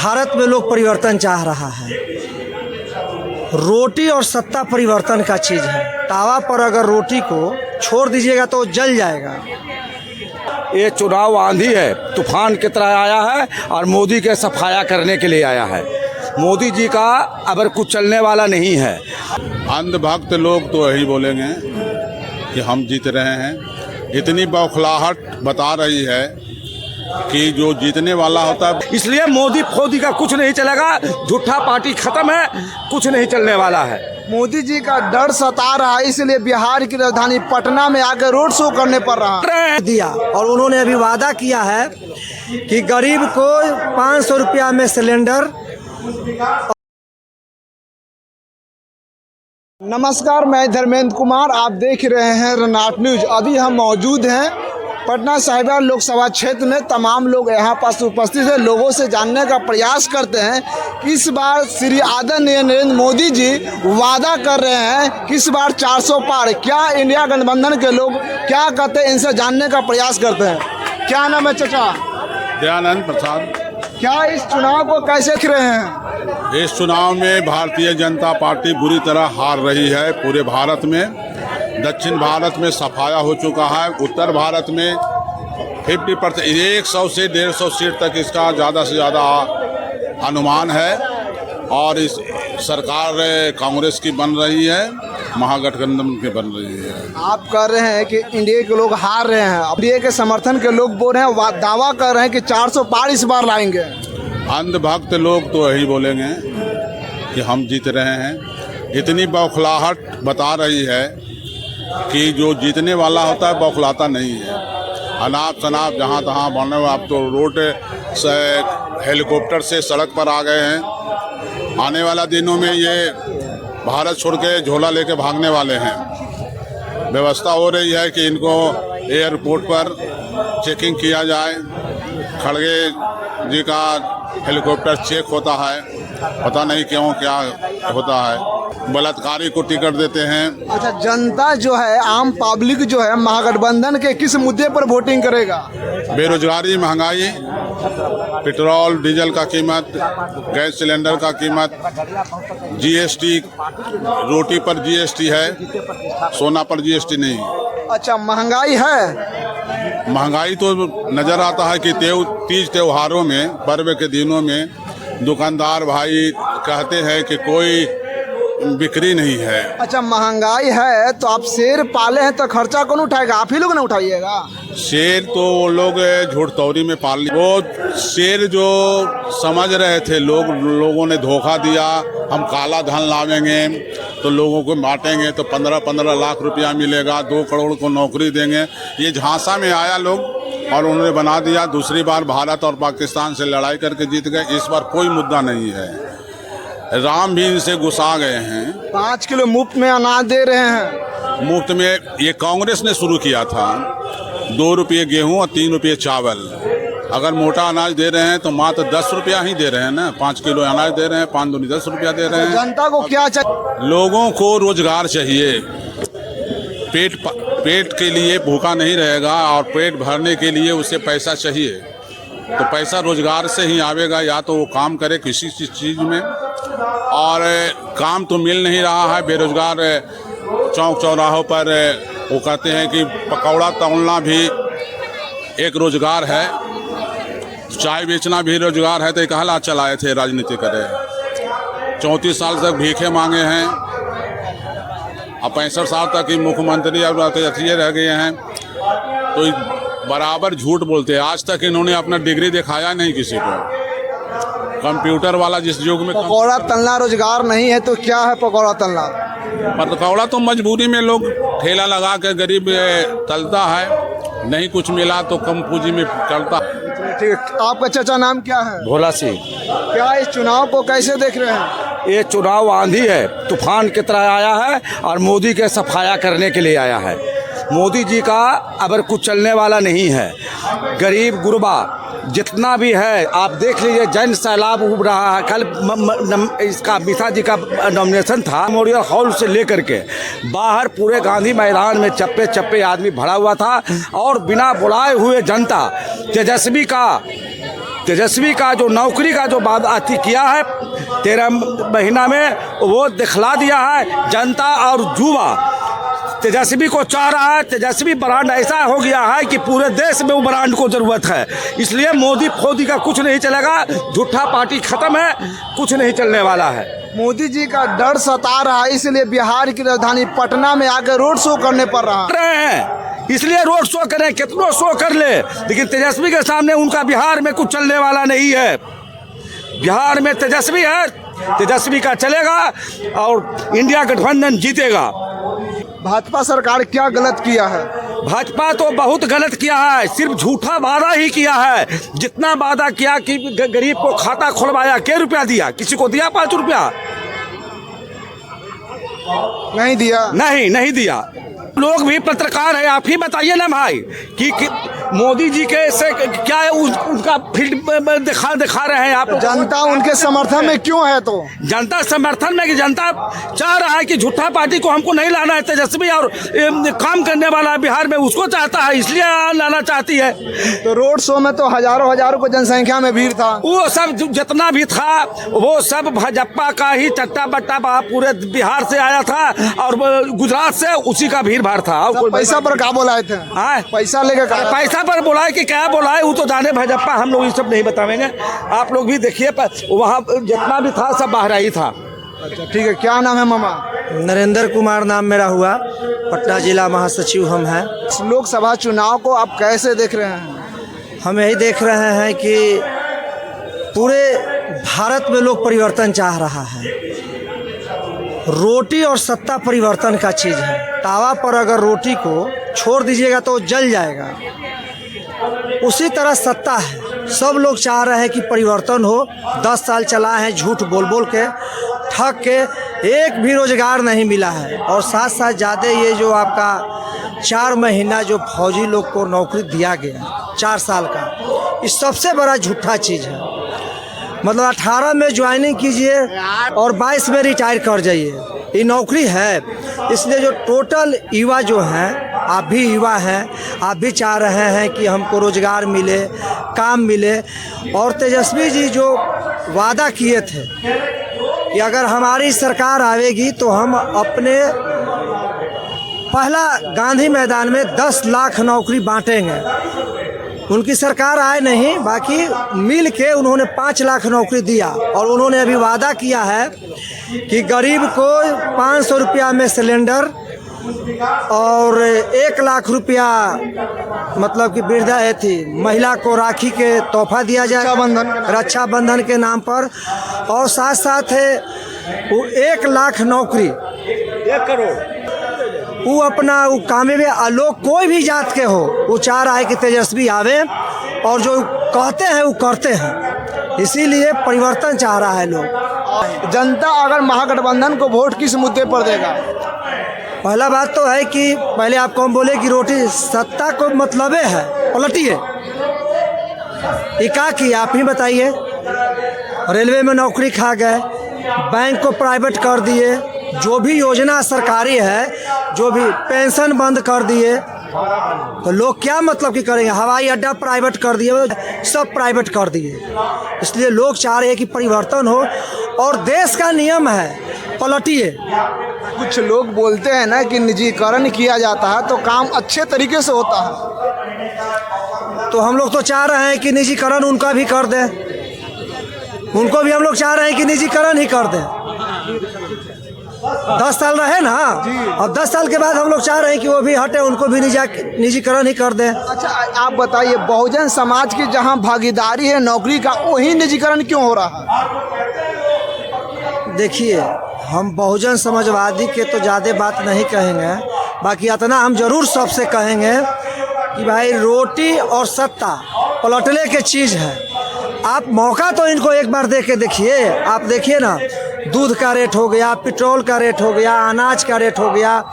भारत में लोग परिवर्तन चाह रहा है। रोटी और सत्ता परिवर्तन का चीज़ है। तावा पर अगर रोटी को छोड़ दीजिएगा तो जल जाएगा। ये चुनाव आंधी है, तूफान की तरह आया है और मोदी के सफाया करने के लिए आया है। मोदी जी का अगर कुछ चलने वाला नहीं है। अंधभक्त लोग तो यही बोलेंगे कि हम जीत रहे हैं। इतनी बौखलाहट बता रही है कि जो जीतने वाला होता है, इसलिए मोदी फोदी का कुछ नहीं चलेगा। झूठा पार्टी खत्म है, कुछ नहीं चलने वाला है। मोदी जी का डर सता रहा है, इसलिए बिहार की राजधानी पटना में आकर रोड शो करने पड़ रहा है। दिया और उन्होंने अभी वादा किया है कि गरीब को 500 रुपया में सिलेंडर। नमस्कार, मैं धर्मेंद्र कुमार, आप देख रहे हैं रनाट न्यूज। अभी हम मौजूद हैं पटना साहिब लोकसभा क्षेत्र में। तमाम लोग यहाँ पास उपस्थित हैं। लोगों से जानने का प्रयास करते हैं कि इस बार श्री आदरणीय नरेंद्र मोदी जी वादा कर रहे हैं कि इस बार 400 पार। क्या इंडिया गठबंधन के लोग क्या कहते हैं, इनसे जानने का प्रयास करते हैं। क्या नाम है चाचा? दयानंद प्रसाद। क्या इस चुनाव को कैसे देख रहे हैं? इस चुनाव में भारतीय जनता पार्टी बुरी तरह हार रही है। पूरे भारत में, दक्षिण भारत में सफाया हो चुका है। उत्तर भारत में 50%, 100 से 150 सीट तक इसका ज़्यादा से ज़्यादा अनुमान है। और इस सरकार कांग्रेस की बन रही है, महागठबंधन की बन रही है। आप कह रहे हैं कि इंडिया के लोग हार रहे हैं। इंडिया के समर्थन के लोग बोल रहे हैं, दावा कर रहे हैं कि 400 पार इस बार लाएंगे। अंधभक्त लोग तो यही बोलेंगे कि हम जीत रहे हैं। इतनी बौखलाहट बता रही है कि जो जीतने वाला होता है बौखलाता नहीं है। अनाप शनाप जहाँ तहाँ बने हुए। आप तो रोड से, हेलीकॉप्टर से सड़क पर आ गए हैं। आने वाला दिनों में ये भारत छोड़ के झोला लेके भागने वाले हैं। व्यवस्था हो रही है कि इनको एयरपोर्ट पर चेकिंग किया जाए। खड़गे जी का हेलीकॉप्टर चेक होता है, पता नहीं क्यों क्या होता है। बलात्कारी को टिकट देते हैं। अच्छा, जनता जो है, आम पब्लिक जो है, महागठबंधन के किस मुद्दे पर वोटिंग करेगा? बेरोजगारी, महंगाई, पेट्रोल डीजल का कीमत, गैस सिलेंडर का कीमत, जीएसटी, रोटी पर जीएसटी है, सोना पर जीएसटी नहीं। अच्छा, महंगाई है। महंगाई तो नज़र आता है कि तीज त्योहारों में, पर्व के दिनों में दुकानदार भाई कहते हैं कि कोई बिक्री नहीं है। अच्छा, महंगाई है तो आप शेर पाले हैं तो खर्चा कौन उठाएगा? आप ही लोग ना उठाइएगा। शेर तो वो लोग झूठ तौरी में पाल लिए। वो शेर जो समझ रहे थे लोगों ने धोखा दिया। हम काला धन लावेंगे तो लोगों को बांटेंगे तो 15-15 लाख रुपया मिलेगा, 2 करोड़ को नौकरी देंगे। ये झांसा में आया लोग और उन्होंने बना दिया। दूसरी बार भारत और पाकिस्तान से लड़ाई करके जीत गए। इस बार कोई मुद्दा नहीं है। राम भी इनसे गुस्सा गए हैं। 5 किलो मुफ्त में अनाज दे रहे हैं। मुफ्त में ये कांग्रेस ने शुरू किया था। 2 रुपये गेहूँ और 3 रुपये चावल। अगर मोटा अनाज दे रहे हैं तो मात्र 10 रुपया ही दे रहे हैं ना। 5 किलो अनाज दे रहे हैं, 5 दूनी 10 रुपया दे रहे हैं। जनता को क्या चाहिए? लोगों को रोजगार चाहिए। पेट के लिए भूखा नहीं रहेगा और पेट भरने के लिए उसे पैसा चाहिए। तो पैसा रोजगार से ही आवेगा। या तो वो काम करे किसी चीज़ में, और काम तो मिल नहीं रहा है। बेरोजगार चौक चौराहों पर वो कहते हैं कि पकौड़ा तौलना भी एक रोजगार है, चाय बेचना भी रोजगार है। तो एक हला चलाए थे राजनीति करे। 34 साल तक भीखे मांगे हैं। अब 65 साल तक ही मुख्यमंत्री अब अथिये रह गए हैं। तो बराबर झूठ बोलते हैं। आज तक इन्होंने अपना डिग्री दिखाया नहीं किसी को। कंप्यूटर वाला जिस युग में पकौड़ा तलना रोजगार नहीं है तो क्या है पकौड़ा तलना? पकौड़ा तो मजबूरी में लोग ठेला लगा के गरीब तलता है। नहीं कुछ मिला तो कम पूंजी में चलता है। ठीक है, आपका चाचा नाम क्या है? भोला सिंह। क्या इस चुनाव को कैसे देख रहे हैं? ये चुनाव आंधी है, तूफान की तरह आया है और मोदी के सफाया करने के लिए आया है। मोदी जी का अगर कुछ चलने वाला नहीं है। गरीब गुरबा जितना भी है आप देख लीजिए, जन सैलाब उब रहा है। कल इसका मिश्रा जी का नॉमिनेशन था। मेमोरियल हॉल से लेकर के बाहर पूरे गांधी मैदान में चप्पे चप्पे आदमी भरा हुआ था और बिना बुलाए हुए जनता तेजस्वी का तेजस्वी का जो नौकरी का जो वादा किया है 13 महीना में, वो दिखला दिया है जनता और युवा तेजस्वी को चाह रहा है। तेजस्वी ब्रांड ऐसा हो गया है कि पूरे देश में वो ब्रांड को ज़रूरत है, इसलिए मोदी फोदी का कुछ नहीं चलेगा। झूठा पार्टी खत्म है, कुछ नहीं चलने वाला है। मोदी जी का डर सता रहा है, इसलिए बिहार की राजधानी पटना में आकर रोड शो करने पड़ रहा हैं, इसलिए रोड शो करें, कितनों शो कर ले, लेकिन तेजस्वी के सामने उनका बिहार में कुछ चलने वाला नहीं है। बिहार में तेजस्वी है, तेजस्वी का चलेगा और इंडिया गठबंधन जीतेगा। भाजपा सरकार क्या गलत किया है? भाजपा तो बहुत गलत किया है, सिर्फ झूठा वादा ही किया है। जितना वादा किया कि गरीब को खाता खुलवाया, क्या रुपया दिया? किसी को दिया 5 रुपया? नहीं दिया। नहीं दिया। लोग भी पत्रकार है, आप ही बताइए ना भाई कि मोदी जी के से क्या है उनका फील्ड में दिखा रहे हैं आप। जनता उनके समर्थन में क्यों है? तो जनता समर्थन में कि जनता चाह रहा है कि झूठा पार्टी को हमको नहीं लाना है, तेजस्वी और काम करने वाला बिहार में उसको चाहता है, इसलिए लाना चाहती है। तो रोड शो में तो हजारों को जनसंख्या में भीड़ था। वो सब जितना भी था वो सब भाजपा का ही चट्टा बट्टा पूरे बिहार से आया था और गुजरात से उसी का भीड़ भाड़ था। पैसा पर क्या बोलाए थे? पैसा लेकर पैसा पर बोला है कि क्या बोला है वो तो जाने भाजपा, हम लोग ये सब नहीं बतावेंगे। आप लोग भी देखिए, वहाँ जितना भी था सब बाहर ही था। अच्छा ठीक है, क्या नाम है मामा? नरेंद्र कुमार नाम मेरा हुआ, पटना जिला महासचिव हम हैं। लोकसभा चुनाव को आप कैसे देख रहे हैं? हम यही देख रहे हैं कि पूरे भारत में लोग परिवर्तन चाह रहा है। रोटी और सत्ता परिवर्तन का चीज़ है। तावा पर अगर रोटी को छोड़ दीजिएगा तो जल जाएगा, उसी तरह सत्ता है। सब लोग चाह रहे हैं कि परिवर्तन हो। 10 साल चला है झूठ बोल बोल के, ठग के, एक भी रोजगार नहीं मिला है। और साथ साथ ज़्यादा ये जो आपका 4 महीना जो फौजी लोग को नौकरी दिया गया 4 साल का, ये सबसे बड़ा झूठा चीज़ है। मतलब 18 में ज्वाइनिंग कीजिए और 22 में रिटायर कर जाइए, ये नौकरी है। इसलिए जो टोटल युवा जो हैं, आप भी युवा हैं, आप भी चाह रहे हैं कि हमको रोज़गार मिले, काम मिले। और तेजस्वी जी जो वादा किए थे कि अगर हमारी सरकार आवेगी तो हम अपने पहला गांधी मैदान में 10 लाख नौकरी बांटेंगे। उनकी सरकार आए नहीं, बाकी मिल के उन्होंने 5 लाख नौकरी दिया। और उन्होंने अभी वादा किया है कि गरीब को 500 रुपया में सिलेंडर और 1 लाख रुपया, मतलब कि वृद्धा थी महिला को राखी के तोहफा दिया जाए रक्षाबंधन के नाम पर। और साथ साथ है वो 1 लाख नौकरी, 1 करोड़ वो अपना वो कामे में लोग कोई भी जात के हो, वो चाह रहा है कि तेजस्वी आवे और जो कहते हैं वो करते हैं। इसीलिए परिवर्तन चाह रहा है लोग। जनता अगर महागठबंधन को वोट किस मुद्दे पर देगा? पहला बात तो है कि पहले आप कौन बोले कि रोटी सत्ता को मतलब है, पलटिए। ये क्या किया आप ही बताइए। रेलवे में नौकरी खा गए, बैंक को प्राइवेट कर दिए, जो भी योजना सरकारी है, जो भी पेंशन बंद कर दिए, तो लोग क्या मतलब कि करेंगे। हवाई अड्डा प्राइवेट कर दिए, सब प्राइवेट कर दिए। इसलिए लोग चाह रहे हैं कि परिवर्तन हो और देश का नियम है, पलटिए। कुछ लोग बोलते हैं ना कि निजीकरण किया जाता है तो काम अच्छे तरीके से होता है। तो हम लोग तो चाह रहे हैं कि निजीकरण उनका भी कर दें, उनको भी हम लोग चाह रहे हैं कि निजीकरण ही कर दें। 10 साल रहे ना, और 10 साल के बाद हम लोग चाह रहे हैं कि वो भी हटे, उनको भी निजीकरण ही कर दें। अच्छा आप बताइए, बहुजन समाज की जहां भागीदारी है नौकरी का, वही निजीकरण क्यों हो रहा है? देखिए, हम बहुजन समाजवादी के तो ज़्यादा बात नहीं कहेंगे, बाकी इतना हम जरूर सबसे कहेंगे कि भाई रोटी और सत्ता पलटने की चीज़ है। आप मौका तो इनको एक बार दे के देखिए। आप देखिए ना, दूध का रेट हो गया, पेट्रोल का रेट हो गया, अनाज का रेट हो गया।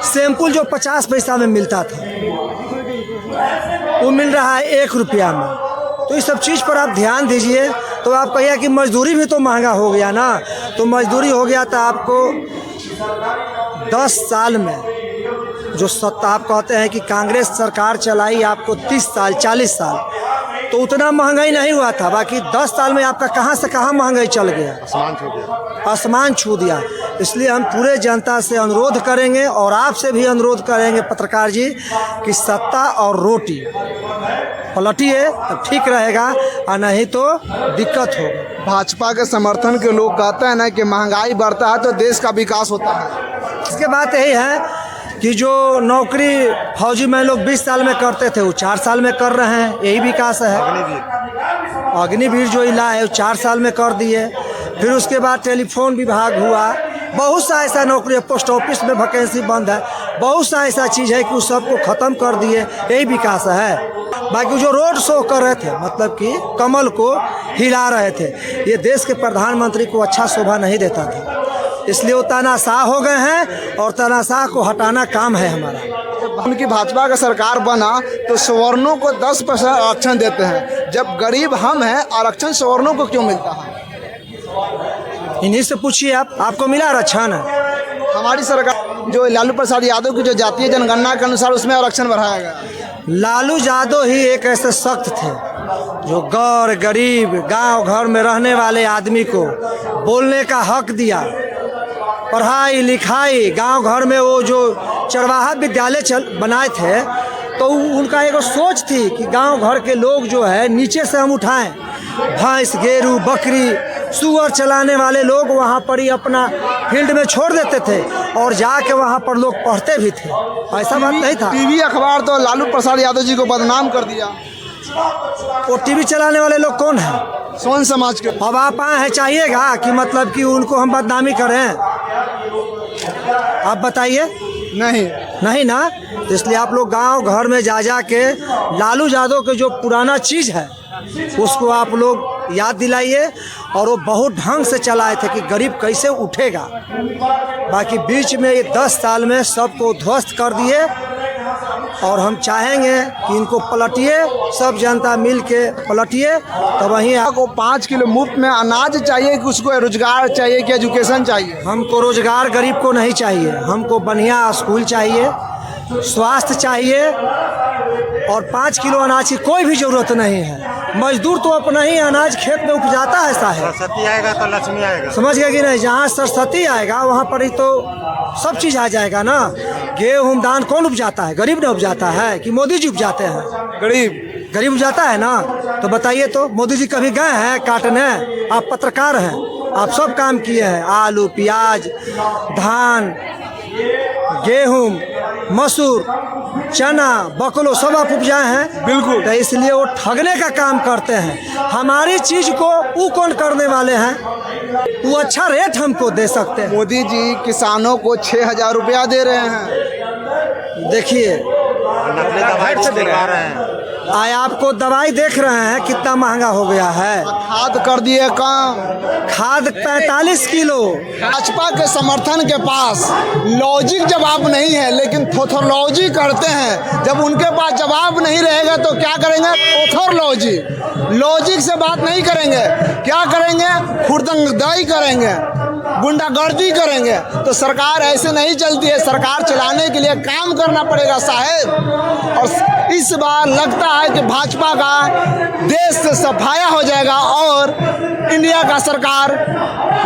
सैंपल जो 50 पैसा में मिलता था वो मिल रहा है 1 रुपया में। तो इस सब चीज़ पर आप ध्यान दीजिए। तो आप कहिए कि मजदूरी भी तो महंगा हो गया ना, तो मजदूरी हो गया तो आपको 10 साल में जो सत्ता आप कहते हैं कि कांग्रेस सरकार चलाई आपको 30 साल 40 साल, तो उतना महंगाई नहीं हुआ था। बाकी 10 साल में आपका कहाँ से कहाँ महंगाई चल गया, आसमान छू दिया। इसलिए हम पूरे जनता से अनुरोध करेंगे और आपसे भी अनुरोध करेंगे पत्रकार जी कि सत्ता और रोटी पलटिए तब ठीक रहेगा, और नहीं तो दिक्कत होगा। भाजपा के समर्थन के लोग कहते हैं ना कि महंगाई बढ़ता है तो देश का विकास होता है। इसके बात यही है कि जो नौकरी फौजी में लोग 20 साल में करते थे वो 4 साल में कर रहे हैं, यही विकास है। अग्निवीर जो इला है वो 4 साल में कर दिए। फिर उसके बाद टेलीफोन विभाग हुआ, बहुत सा ऐसा नौकरी है, पोस्ट ऑफिस में वैकेंसी बंद है, बहुत सा ऐसा चीज़ है कि उस सबको ख़त्म कर दिए, यही विकास है। बाकी जो रोड शो कर रहे थे, मतलब कि कमल को हिला रहे थे, ये देश के प्रधानमंत्री को अच्छा शोभा नहीं देता था। इसलिए वो तानाशाह हो गए हैं और तानाशाह को हटाना काम है हमारा। उनकी भाजपा का सरकार बना तो सवर्णों को 10% आरक्षण देते हैं, जब गरीब हम हैं आरक्षण सवर्णों को क्यों मिलता है? इन्हीं से पूछिए आपको मिला आरक्षण? हमारी सरकार जो लालू प्रसाद यादव की जो जातीय जनगणना के अनुसार उसमें आरक्षण बढ़ाया गया। लालू यादव ही एक ऐसे सख्त थे जो गौर गरीब गांव घर में रहने वाले आदमी को बोलने का हक दिया, पढ़ाई लिखाई गांव घर में। वो जो चरवाहा विद्यालय बनाए थे तो उनका एक सोच थी कि गांव घर के लोग जो है नीचे से हम उठाएं। भैंस गेरू बकरी सुअर चलाने वाले लोग वहाँ पर ही अपना फील्ड में छोड़ देते थे और जाके वहाँ पर लोग पढ़ते भी थे। ऐसा बात नहीं था। टीवी अखबार तो लालू प्रसाद यादव जी को बदनाम कर दिया। वो टीवी चलाने वाले लोग कौन है? सोन समाज के। अब आप आए हैं चाहिएगा कि मतलब कि उनको हम बदनामी करें? आप बताइए। नहीं ना। तो इसलिए आप लोग गांव घर में जा के लालू यादव के जो पुराना चीज़ है उसको आप लोग याद दिलाइए। और वो बहुत ढंग से चलाए थे कि गरीब कैसे उठेगा। बाकी बीच में ये 10 साल में सबको ध्वस्त कर दिए और हम चाहेंगे कि इनको पलटिए, सब जनता मिल के पलटिए। तो वहीं आपको 5 किलो मुफ्त में अनाज चाहिए कि उसको रोजगार चाहिए कि एजुकेशन चाहिए? हमको रोजगार गरीब को नहीं चाहिए, हमको बढ़िया स्कूल चाहिए, स्वास्थ्य चाहिए और 5 किलो अनाज की कोई भी ज़रूरत नहीं है। मजदूर तो अपना ही अनाज खेत में उपजाता है साहब। सरस्वती आएगा तो लक्ष्मी आएगा। समझ गए कि नहीं? जहाँ सरस्वती आएगा वहाँ पर ही तो सब चीज़ आ जाएगा ना। गेहूँ दान कौन उपजाता है? गरीब ने उपजाता है कि मोदी जी उपजाते हैं? गरीब उपजाता है ना। तो बताइए तो मोदी जी कभी गए हैं काटने? आप पत्रकार हैं, आप सब काम किए हैं। आलू प्याज धान गेहूँ मसूर चना बकलो सब आप उपजाए हैं। बिल्कुल। तो इसलिए वो ठगने का काम करते हैं। हमारी चीज़ को वो कौन करने वाले हैं? वो अच्छा रेट हमको दे सकते हैं। मोदी जी किसानों को 6,000 रुपया दे रहे हैं। देखिए नकली दवाई को दिलवा रहे हैं। आए आपको दवाई देख रहे हैं कितना महंगा हो गया है। खाद कर दिए कम। खाद 45 किलो। भाजपा के समर्थन के पास लॉजिक जवाब नहीं है लेकिन थोथोलॉजी करते हैं। जब उनके पास जवाब नहीं रहेगा तो क्या करेंगे? थोथोलॉजी। लॉजिक से बात नहीं करेंगे, क्या करेंगे? खुरदंगदाई करेंगे, गुंडागर्दी करेंगे। तो सरकार ऐसे नहीं चलती है। सरकार चलाने के लिए काम करना पड़ेगा साहेब। और इस बार लगता है कि भाजपा का देश से सफाया हो जाएगा और इंडिया का सरकार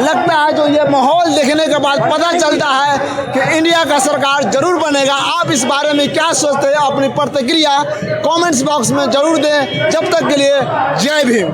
लगता है जो ये माहौल देखने के बाद पता चलता है कि इंडिया का सरकार जरूर बनेगा। आप इस बारे में क्या सोचते हैं? अपनी प्रतिक्रिया कमेंट्स बॉक्स में जरूर दें। जब तक के लिए जय भीम।